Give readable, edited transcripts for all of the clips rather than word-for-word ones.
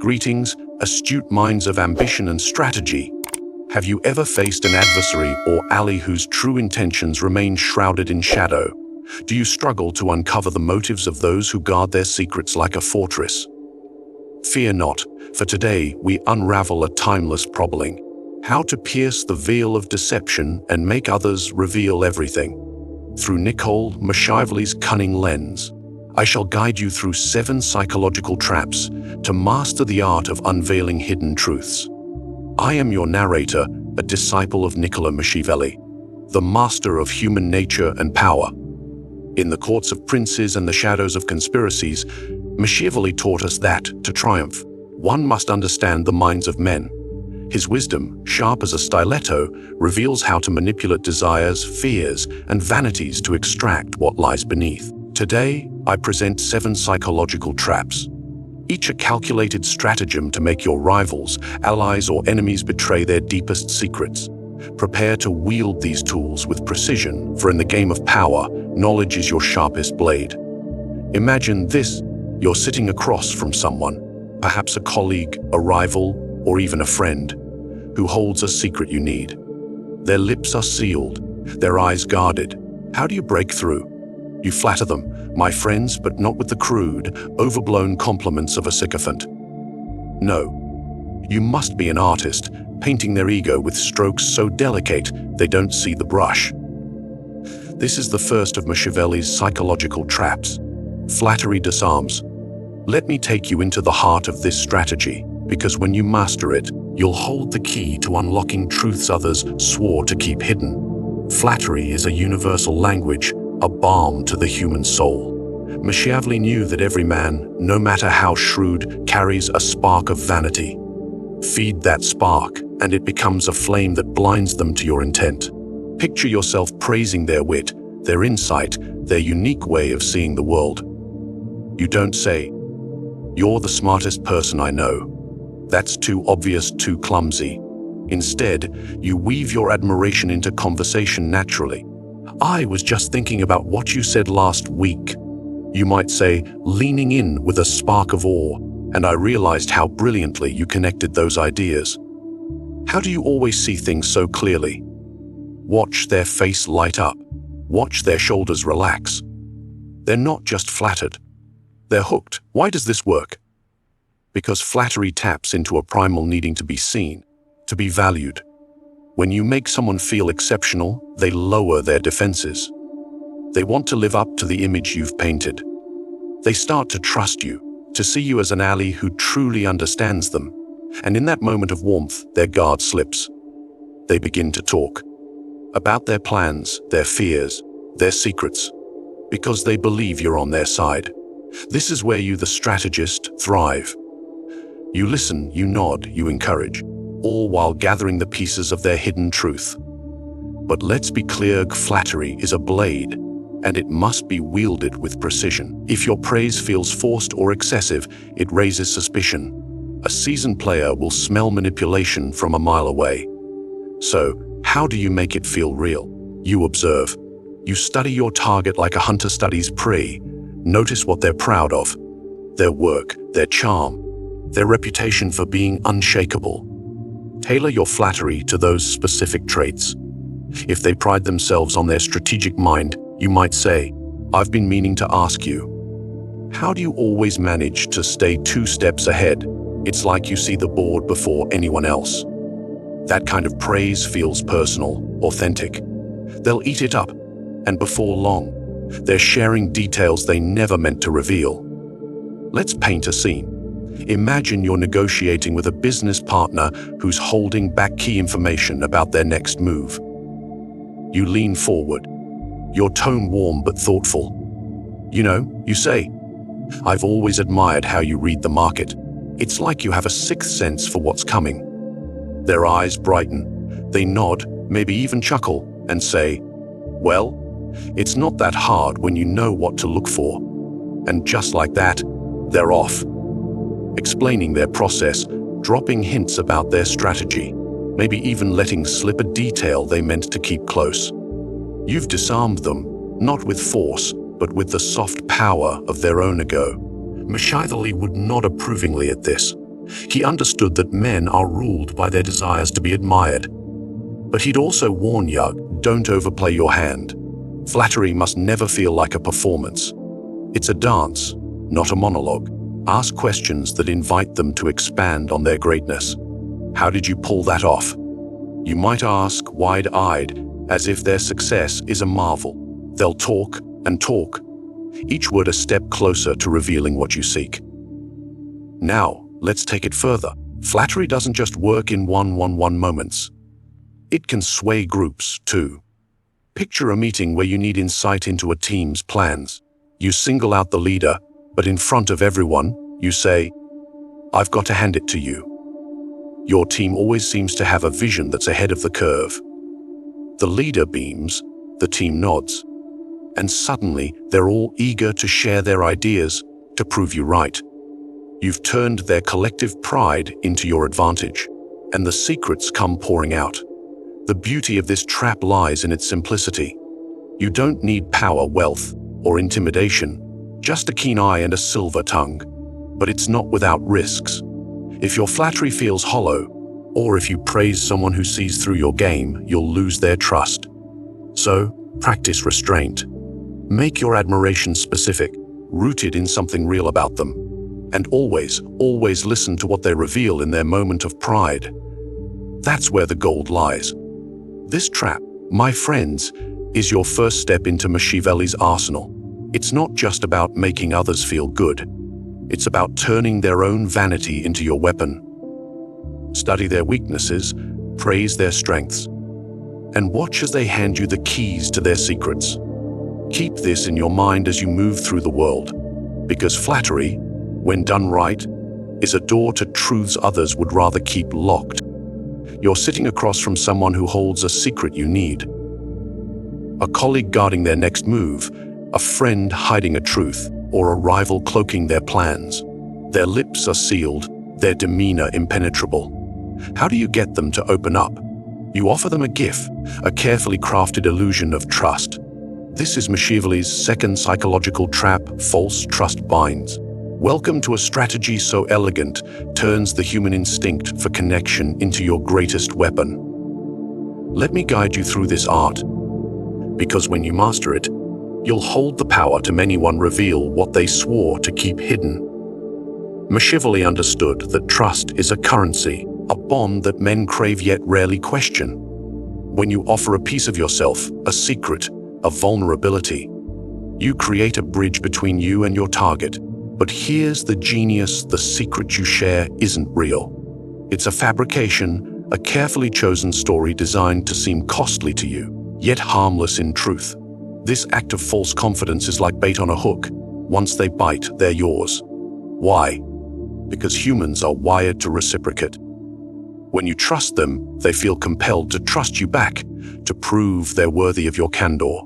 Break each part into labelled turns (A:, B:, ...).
A: Greetings, astute minds of ambition and strategy. Have you ever faced an adversary or ally whose true intentions remain shrouded in shadow? Do you struggle to uncover the motives of those who guard their secrets like a fortress? Fear not, for today we unravel a timeless problem: how to pierce the veil of deception and make others reveal everything. Through Machiavelli's cunning lens, I shall guide you through 7 psychological traps to master the art of unveiling hidden truths. I am your narrator, a disciple of Machiavelli, the master of human nature and power. In the courts of princes and the shadows of conspiracies, Machiavelli taught us that, to triumph, one must understand the minds of men. His wisdom, sharp as a stiletto, reveals how to manipulate desires, fears, and vanities to extract what lies beneath. Today, I present 7 psychological traps, each a calculated stratagem to make your rivals, allies, or enemies betray their deepest secrets. Prepare to wield these tools with precision, for in the game of power, knowledge is your sharpest blade. Imagine this: you're sitting across from someone, perhaps a colleague, a rival, or even a friend, who holds a secret you need. Their lips are sealed, their eyes guarded. How do you break through? You flatter them, my friends, but not with the crude, overblown compliments of a sycophant. No, you must be an artist, painting their ego with strokes so delicate they don't see the brush. This is the first of Machiavelli's psychological traps. Flattery disarms. Let me take you into the heart of this strategy, because when you master it, you'll hold the key to unlocking truths others swore to keep hidden. Flattery is a universal language, a balm to the human soul. Machiavelli knew that every man, no matter how shrewd, carries a spark of vanity. Feed that spark, and it becomes a flame that blinds them to your intent. Picture yourself praising their wit, their insight, their unique way of seeing the world. You don't say, "You're the smartest person I know. That's too obvious, too clumsy." Instead, you weave your admiration into conversation naturally. "I was just thinking about what you said last week," you might say, leaning in with a spark of awe, "and I realized how brilliantly you connected those ideas." How do you always see things so clearly? Watch their face light up. Watch their shoulders relax. They're not just flattered. They're hooked. Why does this work? Because flattery taps into a primal needing to be seen, to be valued. When you make someone feel exceptional, they lower their defenses. They want to live up to the image you've painted. They start to trust you, to see you as an ally who truly understands them. And in that moment of warmth, their guard slips. They begin to talk about their plans, their fears, their secrets, because they believe you're on their side. This is where you, the strategist, thrive. You listen, you nod, you encourage, all while gathering the pieces of their hidden truth. But let's be clear, flattery is a blade, and it must be wielded with precision. If your praise feels forced or excessive, it raises suspicion. A seasoned player will smell manipulation from a mile away. So, how do you make it feel real? You observe. You study your target like a hunter studies prey. Notice what they're proud of: their work, their charm, their reputation for being unshakable. Tailor your flattery to those specific traits. If they pride themselves on their strategic mind, you might say, "I've been meaning to ask you, how do you always manage to stay 2 steps ahead? It's like you see the board before anyone else." That kind of praise feels personal, authentic. They'll eat it up, and before long, they're sharing details they never meant to reveal. Let's paint a scene. Imagine you're negotiating with a business partner who's holding back key information about their next move. You lean forward, your tone warm but thoughtful. You say, "I've always admired how you read the market. It's like you have a sixth sense for what's coming." Their eyes brighten. They nod, maybe even chuckle, and say, "Well, it's not that hard when you know what to look for." And just like that, they're off, explaining their process, dropping hints about their strategy, maybe even letting slip a detail they meant to keep close. You've disarmed them, not with force, but with the soft power of their own ego. Machiavelli would nod approvingly at this. He understood that men are ruled by their desires to be admired. But he'd also warn you, don't overplay your hand. Flattery must never feel like a performance. It's a dance, not a monologue. Ask questions that invite them to expand on their greatness. How did you pull that off? You might ask, wide-eyed, as if their success is a marvel. They'll talk and talk, each word a step closer to revealing what you seek. Now, let's take it further. Flattery doesn't just work in one-on-one moments. It can sway groups, too. Picture a meeting where you need insight into a team's plans. You single out the leader, but in front of everyone, you say, "I've got to hand it to you." Your team always seems to have a vision that's ahead of the curve. The leader beams, the team nods, and suddenly they're all eager to share their ideas to prove you right. You've turned their collective pride into your advantage, and the secrets come pouring out. The beauty of this trap lies in its simplicity. You don't need power, wealth, or intimidation, just a keen eye and a silver tongue. But it's not without risks. If your flattery feels hollow, or if you praise someone who sees through your game, you'll lose their trust. So, practice restraint. Make your admiration specific, rooted in something real about them. And always listen to what they reveal in their moment of pride. That's where the gold lies. This trap, my friends, is your first step into Machiavelli's arsenal. It's not just about making others feel good. It's about turning their own vanity into your weapon. Study their weaknesses, praise their strengths, and watch as they hand you the keys to their secrets. Keep this in your mind as you move through the world, because flattery, when done right, is a door to truths others would rather keep locked. You're sitting across from someone who holds a secret you need. A colleague guarding their next move, a friend hiding a truth, or a rival cloaking their plans. Their lips are sealed, their demeanor impenetrable. How do you get them to open up? You offer them a gift, a carefully crafted illusion of trust. This is Machiavelli's second psychological trap: false trust binds. Welcome to a strategy so elegant, turns the human instinct for connection into your greatest weapon. Let me guide you through this art, because when you master it, you'll hold the power to anyone reveal what they swore to keep hidden. Machiavelli understood that trust is a currency, a bond that men crave yet rarely question. When you offer a piece of yourself, a secret, a vulnerability, you create a bridge between you and your target. But here's the genius: the secret you share isn't real. It's a fabrication, a carefully chosen story designed to seem costly to you, yet harmless in truth. This act of false confidence is like bait on a hook. Once they bite, they're yours. Why? Because humans are wired to reciprocate. When you trust them, they feel compelled to trust you back, to prove they're worthy of your candor.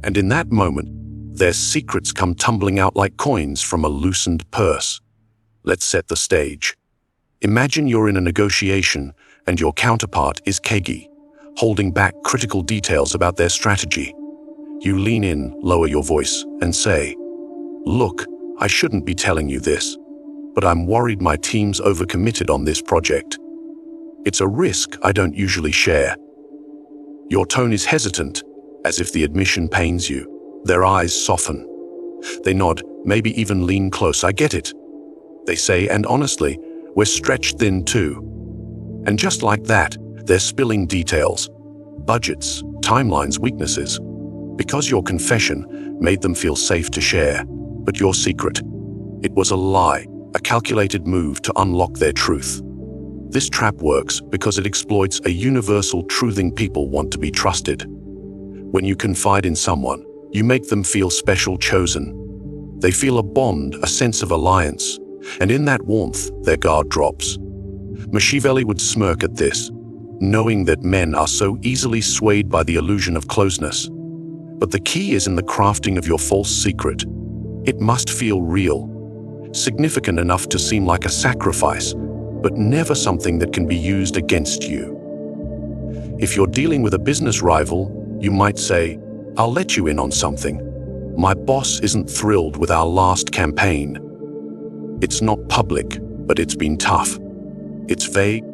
A: And in that moment, their secrets come tumbling out like coins from a loosened purse. Let's set the stage. Imagine you're in a negotiation and your counterpart is cagey, holding back critical details about their strategy. You lean in, lower your voice, and say, "Look, I shouldn't be telling you this, but I'm worried my team's overcommitted on this project. It's a risk I don't usually share." Your tone is hesitant, as if the admission pains you. Their eyes soften. They nod, maybe even lean close. "I get it," they say, "and honestly, we're stretched thin too." And just like that, they're spilling details, budgets, timelines, weaknesses, because your confession made them feel safe to share. But your secret, it was a lie, a calculated move to unlock their truth. This trap works because it exploits a universal truthing people want to be trusted. When you confide in someone, you make them feel special, chosen. They feel a bond, a sense of alliance, and in that warmth, their guard drops. Machiavelli would smirk at this, knowing that men are so easily swayed by the illusion of closeness. But the key is in the crafting of your false secret. It must feel real, significant enough to seem like a sacrifice, but never something that can be used against you. If you're dealing with a business rival, you might say, "I'll let you in on something. My boss isn't thrilled with our last campaign. It's not public, but it's been tough. It's vague,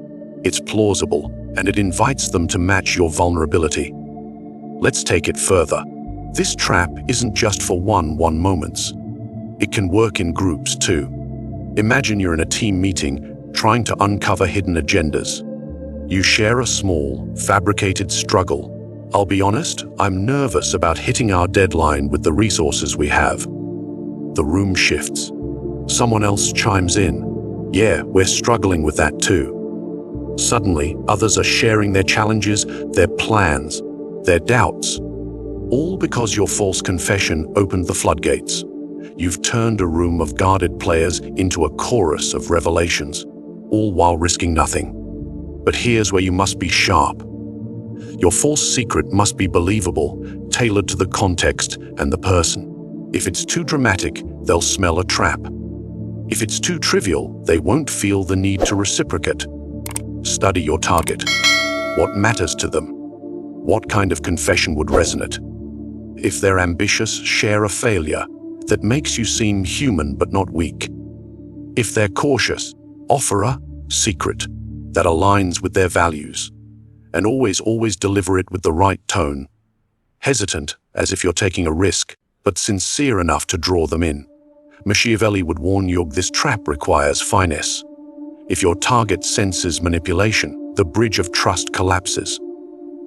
A: it's plausible, and it invites them to match your vulnerability. Let's take it further. This trap isn't just for one-on-one moments. It can work in groups too. Imagine you're in a team meeting trying to uncover hidden agendas. You share a small, fabricated struggle. "I'll be honest, I'm nervous about hitting our deadline with the resources we have." The room shifts. Someone else chimes in. "Yeah, we're struggling with that too." Suddenly, others are sharing their challenges, their plans, their doubts. All because your false confession opened the floodgates. You've turned a room of guarded players into a chorus of revelations, all while risking nothing. But here's where you must be sharp. Your false secret must be believable, tailored to the context and the person. If it's too dramatic, they'll smell a trap. If it's too trivial, they won't feel the need to reciprocate. Study your target. What matters to them? What kind of confession would resonate? If they're ambitious, share a failure that makes you seem human but not weak. If they're cautious, offer a secret that aligns with their values. And always deliver it with the right tone. Hesitant, as if you're taking a risk, but sincere enough to draw them in. Machiavelli would warn you this trap requires finesse. If your target senses manipulation, the bridge of trust collapses.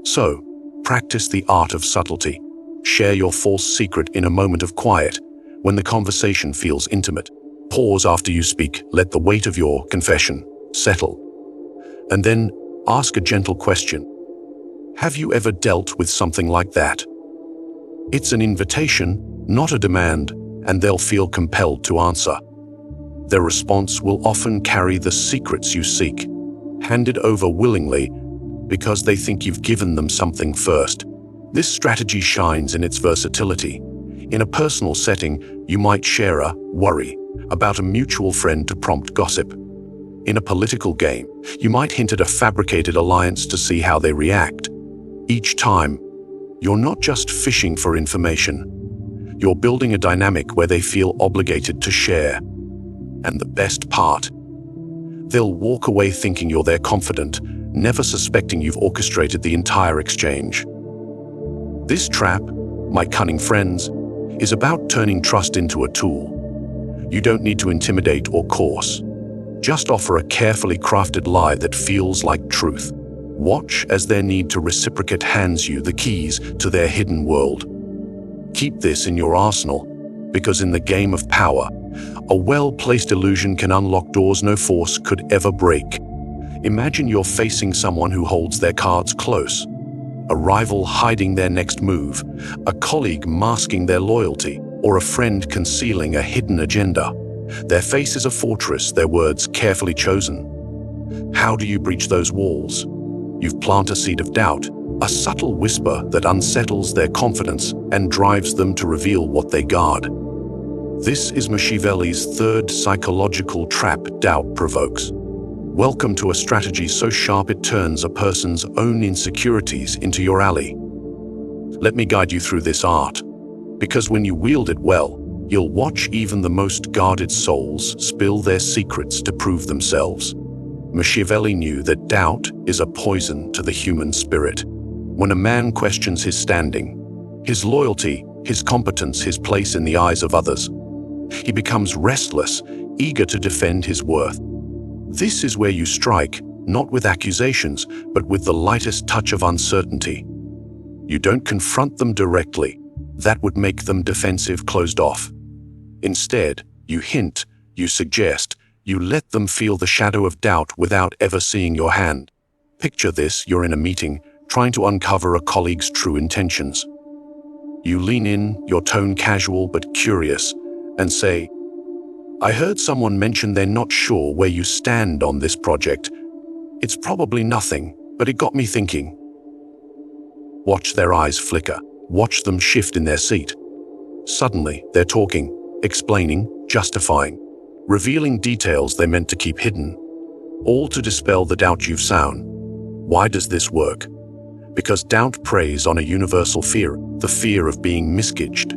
A: So, practice the art of subtlety. Share your false secret in a moment of quiet, when the conversation feels intimate. Pause after you speak, let the weight of your confession settle. And then, ask a gentle question. Have you ever dealt with something like that? It's an invitation, not a demand, and they'll feel compelled to answer. Their response will often carry the secrets you seek, handed over willingly because they think you've given them something first. This strategy shines in its versatility. In a personal setting, you might share a worry about a mutual friend to prompt gossip. In a political game, you might hint at a fabricated alliance to see how they react. Each time, you're not just fishing for information. You're building a dynamic where they feel obligated to share. And the best part, they'll walk away thinking you're their confidant, never suspecting you've orchestrated the entire exchange. This trap, my cunning friends, is about turning trust into a tool. You don't need to intimidate or coerce. Just offer a carefully crafted lie that feels like truth. Watch as their need to reciprocate hands you the keys to their hidden world. Keep this in your arsenal, because in the game of power, a well-placed illusion can unlock doors no force could ever break. Imagine you're facing someone who holds their cards close. A rival hiding their next move, a colleague masking their loyalty, or a friend concealing a hidden agenda. Their face is a fortress, their words carefully chosen. How do you breach those walls? You've planted a seed of doubt, a subtle whisper that unsettles their confidence and drives them to reveal what they guard. This is Machiavelli's third psychological trap doubt provokes. Welcome to a strategy so sharp it turns a person's own insecurities into your ally. Let me guide you through this art, because when you wield it well, you'll watch even the most guarded souls spill their secrets to prove themselves. Machiavelli knew that doubt is a poison to the human spirit. When a man questions his standing, his loyalty, his competence, his place in the eyes of others, he becomes restless, eager to defend his worth. This is where you strike, not with accusations, but with the lightest touch of uncertainty. You don't confront them directly. That would make them defensive, closed off. Instead, you hint, you suggest, you let them feel the shadow of doubt without ever seeing your hand. Picture this, you're in a meeting, trying to uncover a colleague's true intentions. You lean in, your tone casual but curious, and say, "I heard someone mention they're not sure where you stand on this project. It's probably nothing, but it got me thinking." Watch their eyes flicker. Watch them shift in their seat. Suddenly, they're talking, explaining, justifying, revealing details they meant to keep hidden, all to dispel the doubt you've sown. Why does this work? Because doubt preys on a universal fear, the fear of being misgauged.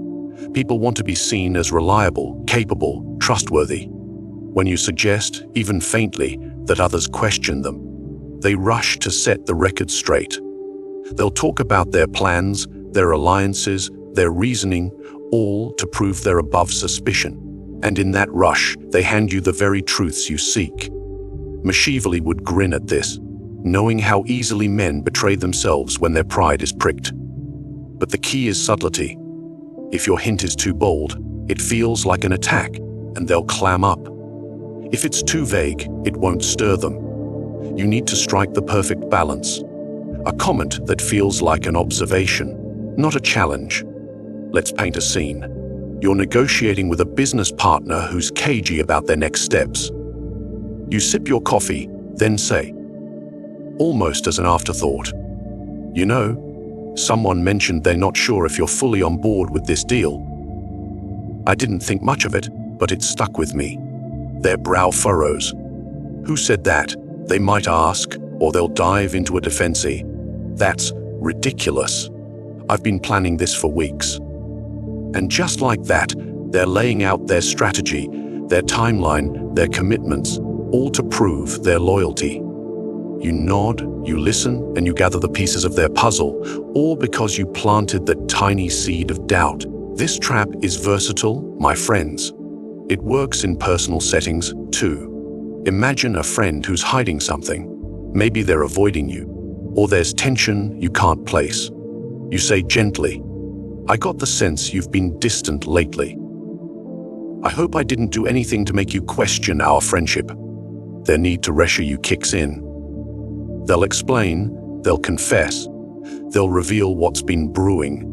A: People want to be seen as reliable, capable, trustworthy. When you suggest, even faintly, that others question them, they rush to set the record straight. They'll talk about their plans, their alliances, their reasoning, all to prove they're above suspicion. And in that rush, they hand you the very truths you seek. Machiavelli would grin at this, knowing how easily men betray themselves when their pride is pricked. But the key is subtlety. If your hint is too bold, it feels like an attack, and they'll clam up. If it's too vague, it won't stir them. You need to strike the perfect balance. A comment that feels like an observation, not a challenge. Let's paint a scene. You're negotiating with a business partner who's cagey about their next steps. You sip your coffee, then say, almost as an afterthought, "You know, someone mentioned they're not sure if you're fully on board with this deal. I didn't think much of it, but it stuck with me." Their brow furrows. "Who said that?" they might ask, or they'll dive into a defensive. "That's ridiculous. I've been planning this for weeks." And just like that, they're laying out their strategy, their timeline, their commitments, all to prove their loyalty. You nod, you listen, and you gather the pieces of their puzzle, all because you planted that tiny seed of doubt. This trap is versatile, my friends. It works in personal settings, too. Imagine a friend who's hiding something. Maybe they're avoiding you, or there's tension you can't place. You say gently, "I got the sense you've been distant lately. I hope I didn't do anything to make you question our friendship." Their need to reassure you kicks in. They'll explain, they'll confess, they'll reveal what's been brewing.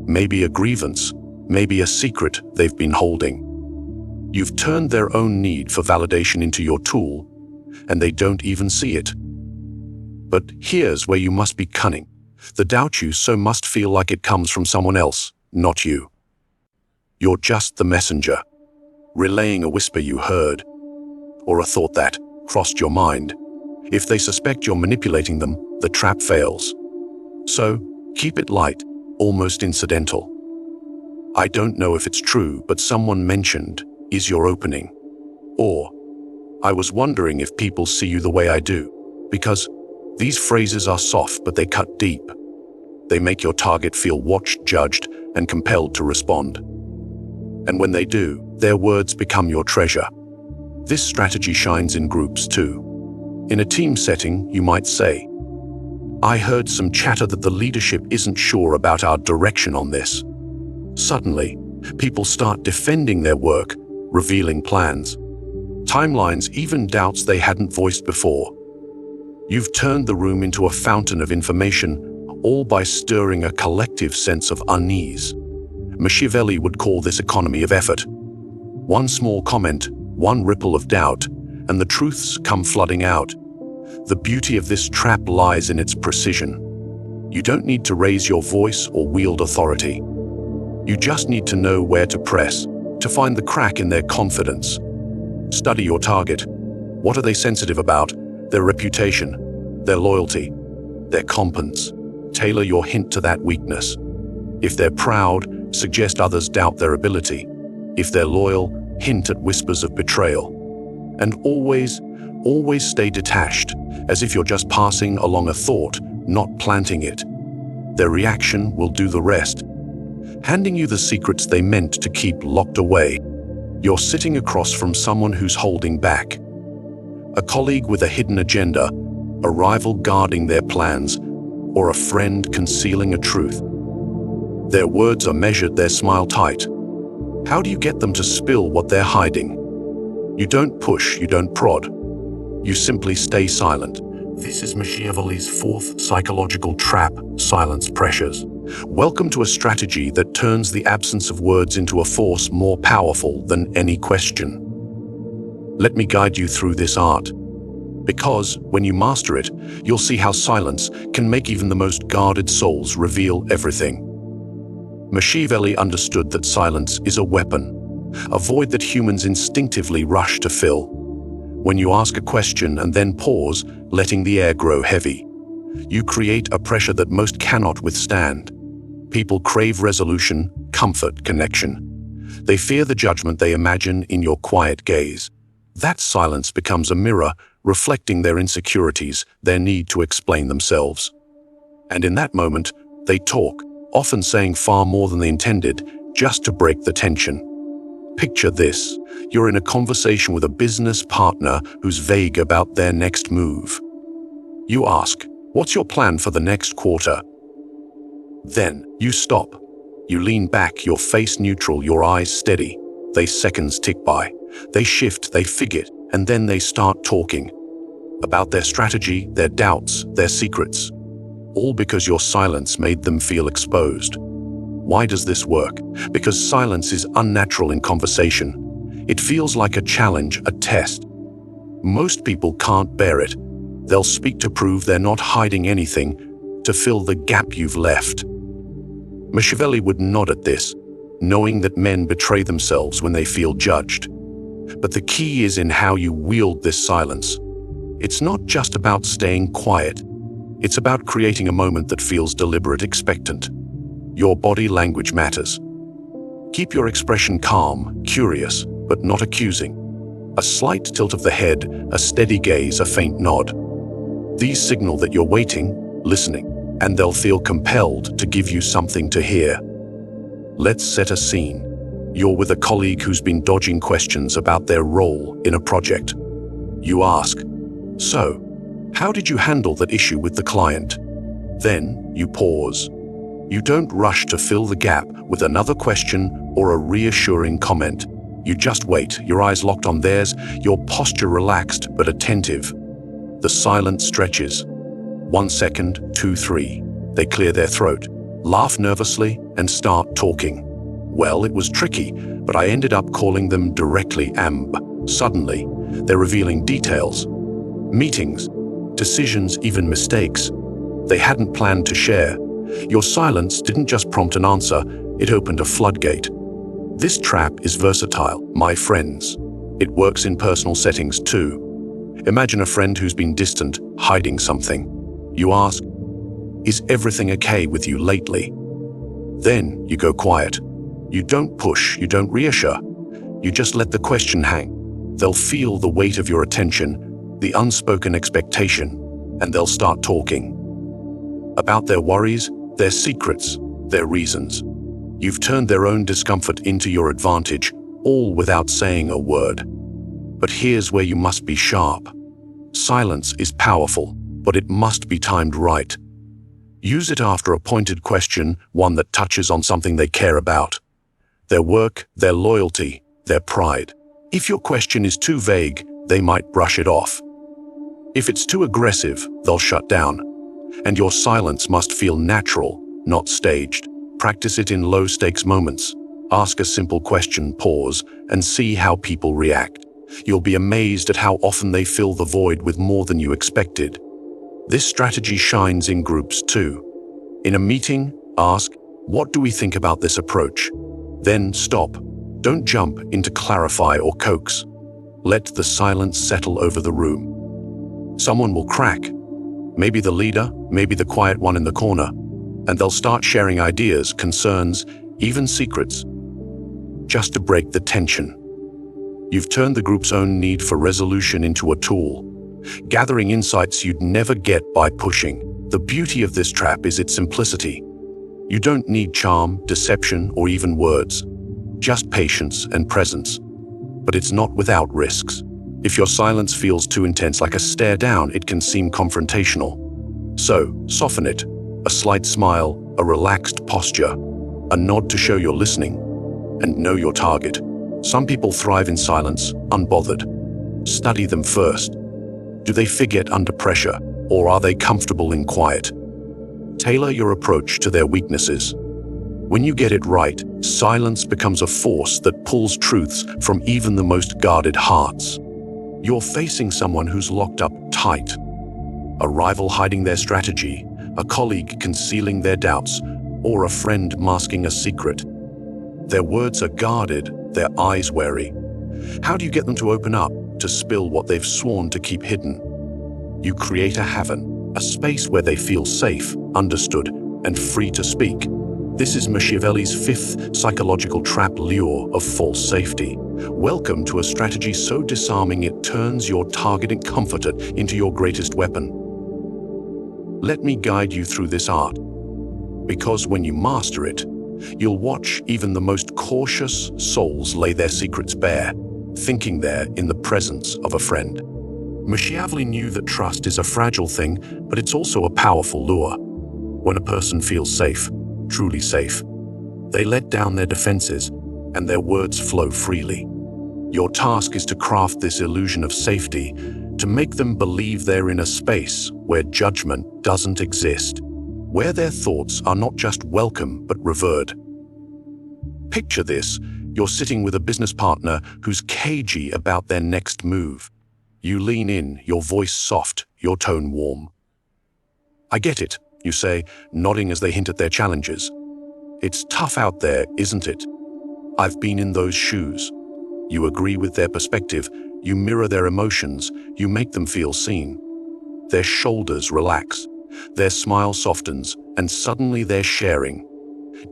A: Maybe a grievance, maybe a secret they've been holding. You've turned their own need for validation into your tool, and they don't even see it. But here's where you must be cunning. The doubt you so must feel like it comes from someone else, not you. You're just the messenger, relaying a whisper you heard, or a thought that crossed your mind. If they suspect you're manipulating them, the trap fails. So, keep it light, almost incidental. "I don't know if it's true, but someone mentioned," is your opening. Or, "I was wondering if people see you the way I do," because these phrases are soft, but they cut deep. They make your target feel watched, judged, and compelled to respond. And when they do, their words become your treasure. This strategy shines in groups too. In a team setting, you might say, "I heard some chatter that the leadership isn't sure about our direction on this." Suddenly, people start defending their work, revealing plans, timelines, even doubts they hadn't voiced before. You've turned the room into a fountain of information, all by stirring a collective sense of unease. Machiavelli would call this economy of effort. One small comment, one ripple of doubt, and the truths come flooding out. The beauty of this trap lies in its precision. You don't need to raise your voice or wield authority. You just need to know where to press, to find the crack in their confidence. Study your target. What are they sensitive about? Their reputation, their loyalty, their competence. Tailor your hint to that weakness. If they're proud, suggest others doubt their ability. If they're loyal, hint at whispers of betrayal. And always stay detached, as if you're just passing along a thought, not planting it. Their reaction will do the rest, handing you the secrets they meant to keep locked away. You're sitting across from someone who's holding back. A colleague with a hidden agenda, a rival guarding their plans, or a friend concealing a truth. Their words are measured, their smile tight. How do you get them to spill what they're hiding? You don't push, you don't prod. You simply stay silent. This is Machiavelli's fourth psychological trap, silence pressures. Welcome to a strategy that turns the absence of words into a force more powerful than any question. Let me guide you through this art. Because, when you master it, you'll see how silence can make even the most guarded souls reveal everything. Machiavelli understood that silence is a weapon, a void that humans instinctively rush to fill. When you ask a question and then pause, letting the air grow heavy, you create a pressure that most cannot withstand. People crave resolution, comfort, connection. They fear the judgment they imagine in your quiet gaze. That silence becomes a mirror, reflecting their insecurities, their need to explain themselves. And in that moment, they talk, often saying far more than they intended, just to break the tension. Picture this: you're in a conversation with a business partner who's vague about their next move. You ask, "What's your plan for the next quarter?" Then you stop. You lean back, your face neutral, your eyes steady. Seconds tick by. They shift, they figure, and then they start talking about their strategy, their doubts, their secrets. All because your silence made them feel exposed. Why does this work? Because silence is unnatural in conversation. It feels like a challenge, a test. Most people can't bear it. They'll speak to prove they're not hiding anything, to fill the gap you've left. Machiavelli would nod at this, knowing that men betray themselves when they feel judged. But the key is in how you wield this silence. It's not just about staying quiet. It's about creating a moment that feels deliberate, expectant. Your body language matters. Keep your expression calm, curious, but not accusing. A slight tilt of the head, a steady gaze, a faint nod. These signal that you're waiting, listening, and they'll feel compelled to give you something to hear. Let's set a scene. You're with a colleague who's been dodging questions about their role in a project. You ask, "So, how did you handle that issue with the client?" Then you pause. You don't rush to fill the gap with another question or a reassuring comment. You just wait, your eyes locked on theirs, your posture relaxed but attentive. The silence stretches. 1 second, 2, 3. They clear their throat, laugh nervously, and start talking. "Well, it was tricky, but I ended up calling them directly amb." Suddenly, they're revealing details, meetings, decisions, even mistakes they hadn't planned to share. Your silence didn't just prompt an answer, it opened a floodgate. This trap is versatile, my friends. It works in personal settings too. Imagine a friend who's been distant, hiding something. You ask, "Is everything okay with you lately?" Then you go quiet. You don't push, you don't reassure. You just let the question hang. They'll feel the weight of your attention, the unspoken expectation, and they'll start talking about their worries, their secrets, their reasons. You've turned their own discomfort into your advantage, all without saying a word. But here's where you must be sharp. Silence is powerful, but it must be timed right. Use it after a pointed question, one that touches on something they care about. Their work, their loyalty, their pride. If your question is too vague, they might brush it off. If it's too aggressive, they'll shut down. And your silence must feel natural, not staged. Practice it in low-stakes moments. Ask a simple question, pause, and see how people react. You'll be amazed at how often they fill the void with more than you expected. This strategy shines in groups too. In a meeting, ask, "What do we think about this approach?" Then stop. Don't jump in to clarify or coax. Let the silence settle over the room. Someone will crack. Maybe the leader, maybe the quiet one in the corner, and they'll start sharing ideas, concerns, even secrets, just to break the tension. You've turned the group's own need for resolution into a tool, gathering insights you'd never get by pushing. The beauty of this trap is its simplicity. You don't need charm, deception, or even words, just patience and presence. But it's not without risks. If your silence feels too intense, like a stare down, it can seem confrontational. So, soften it. A slight smile, a relaxed posture, a nod to show you're listening, and know your target. Some people thrive in silence, unbothered. Study them first. Do they forget under pressure, or are they comfortable in quiet? Tailor your approach to their weaknesses. When you get it right, silence becomes a force that pulls truths from even the most guarded hearts. You're facing someone who's locked up tight, a rival hiding their strategy, a colleague concealing their doubts, or a friend masking a secret. Their words are guarded, their eyes wary. How do you get them to open up, to spill what they've sworn to keep hidden? You create a haven, a space where they feel safe, understood, and free to speak. This is Machiavelli's fifth psychological trap lure of false safety. Welcome to a strategy so disarming it turns your targeted comforter into your greatest weapon. Let me guide you through this art, because when you master it, you'll watch even the most cautious souls lay their secrets bare, thinking they're in the presence of a friend. Machiavelli knew that trust is a fragile thing, but it's also a powerful lure. When a person feels safe, truly safe, they let down their defenses and their words flow freely. Your task is to craft this illusion of safety, to make them believe they're in a space where judgment doesn't exist, where their thoughts are not just welcome but revered. Picture this: you're sitting with a business partner who's cagey about their next move. You lean in, your voice soft, your tone warm. "I get it," you say, nodding as they hint at their challenges. "It's tough out there, isn't it? I've been in those shoes." You agree with their perspective, you mirror their emotions, you make them feel seen. Their shoulders relax, their smile softens, and suddenly they're sharing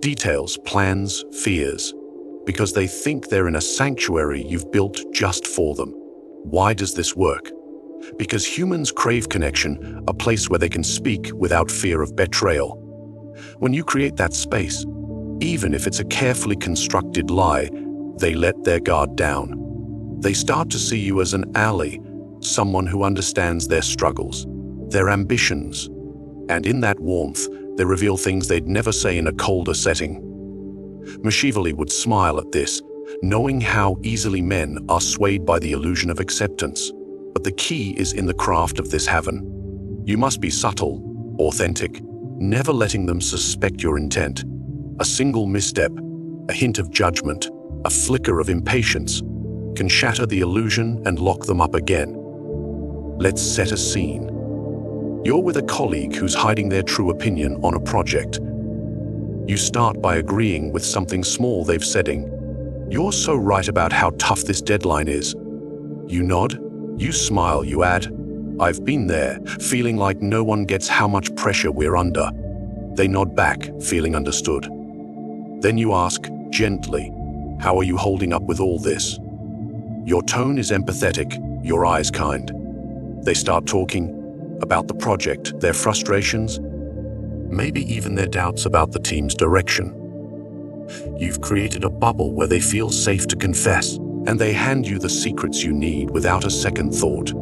A: details, plans, fears, because they think they're in a sanctuary you've built just for them. Why does this work? Because humans crave connection, a place where they can speak without fear of betrayal. When you create that space, even if it's a carefully constructed lie, they let their guard down. They start to see you as an ally, someone who understands their struggles, their ambitions, and in that warmth, they reveal things they'd never say in a colder setting. Machiavelli would smile at this, knowing how easily men are swayed by the illusion of acceptance. But the key is in the craft of this heaven. You must be subtle, authentic, never letting them suspect your intent. A single misstep, a hint of judgment, a flicker of impatience can shatter the illusion and lock them up again. Let's set a scene. You're with a colleague who's hiding their true opinion on a project. You start by agreeing with something small they've said. "You're so right about how tough this deadline is." You nod, you smile, you add, "I've been there, feeling like no one gets how much pressure we're under." They nod back, feeling understood. Then you ask, gently, "How are you holding up with all this?" Your tone is empathetic, your eyes kind. They start talking about the project, their frustrations, maybe even their doubts about the team's direction. You've created a bubble where they feel safe to confess, and they hand you the secrets you need without a second thought.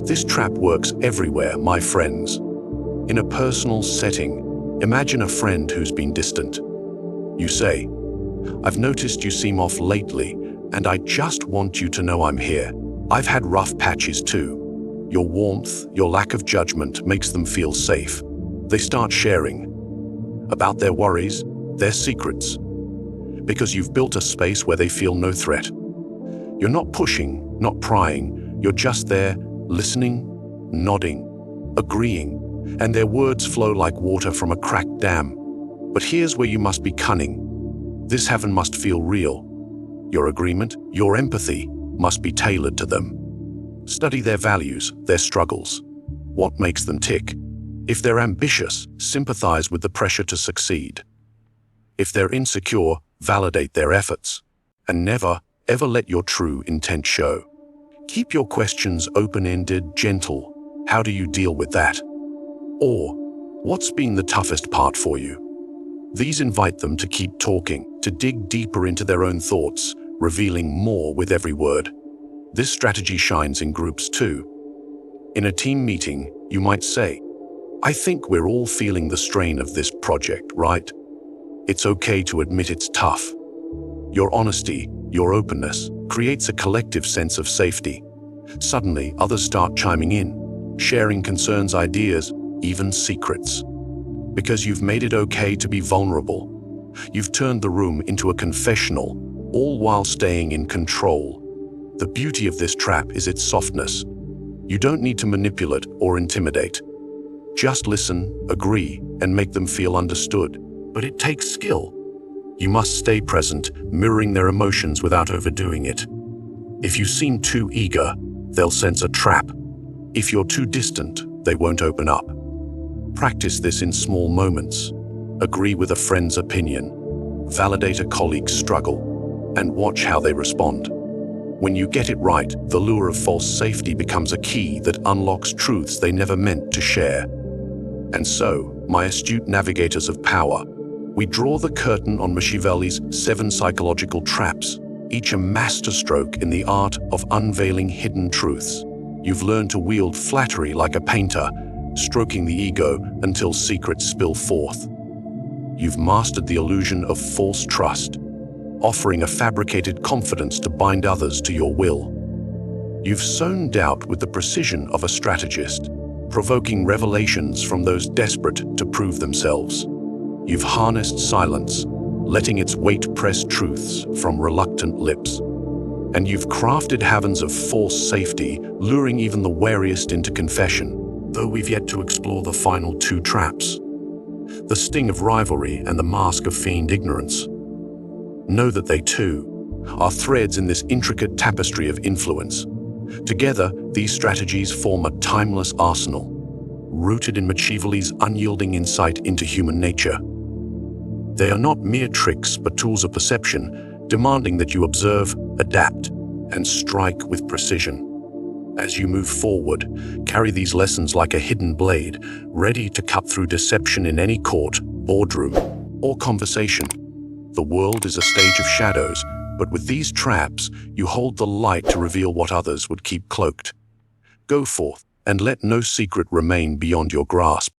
A: This trap works everywhere, my friends. In a personal setting, imagine a friend who's been distant. You say, "I've noticed you seem off lately, and I just want you to know I'm here. I've had rough patches too." Your warmth, your lack of judgment makes them feel safe. They start sharing about their worries, their secrets, because you've built a space where they feel no threat. You're not pushing, not prying, you're just there, listening, nodding, agreeing, and their words flow like water from a cracked dam. But here's where you must be cunning. This heaven must feel real. Your agreement, your empathy, must be tailored to them. Study their values, their struggles. What makes them tick? If they're ambitious, sympathize with the pressure to succeed. If they're insecure, validate their efforts. And never, ever let your true intent show. Keep your questions open-ended, gentle. How do you deal with that? Or, what's been the toughest part for you? These invite them to keep talking, to dig deeper into their own thoughts, revealing more with every word. This strategy shines in groups too. In a team meeting, you might say, "I think we're all feeling the strain of this project, right? It's okay to admit it's tough." Your honesty, your openness, creates a collective sense of safety. Suddenly, others start chiming in, sharing concerns, ideas, even secrets. Because you've made it okay to be vulnerable. You've turned the room into a confessional, all while staying in control. The beauty of this trap is its softness. You don't need to manipulate or intimidate. Just listen, agree, and make them feel understood. But it takes skill. You must stay present, mirroring their emotions without overdoing it. If you seem too eager, they'll sense a trap. If you're too distant, they won't open up. Practice this in small moments. Agree with a friend's opinion. Validate a colleague's struggle. And watch how they respond. When you get it right, the lure of false safety becomes a key that unlocks truths they never meant to share. And so, my astute navigators of power, we draw the curtain on Machiavelli's 7 psychological traps, each a masterstroke in the art of unveiling hidden truths. You've learned to wield flattery like a painter, stroking the ego until secrets spill forth. You've mastered the illusion of false trust, offering a fabricated confidence to bind others to your will. You've sown doubt with the precision of a strategist, provoking revelations from those desperate to prove themselves. You've harnessed silence, letting its weight press truths from reluctant lips. And you've crafted havens of false safety, luring even the wariest into confession, though we've yet to explore the final 2 traps: the sting of rivalry and the mask of feigned ignorance. Know that they, too, are threads in this intricate tapestry of influence. Together, these strategies form a timeless arsenal, rooted in Machiavelli's unyielding insight into human nature. They are not mere tricks, but tools of perception, demanding that you observe, adapt, and strike with precision. As you move forward, carry these lessons like a hidden blade, ready to cut through deception in any court, boardroom, or conversation. The world is a stage of shadows, but with these traps, you hold the light to reveal what others would keep cloaked. Go forth, and let no secret remain beyond your grasp.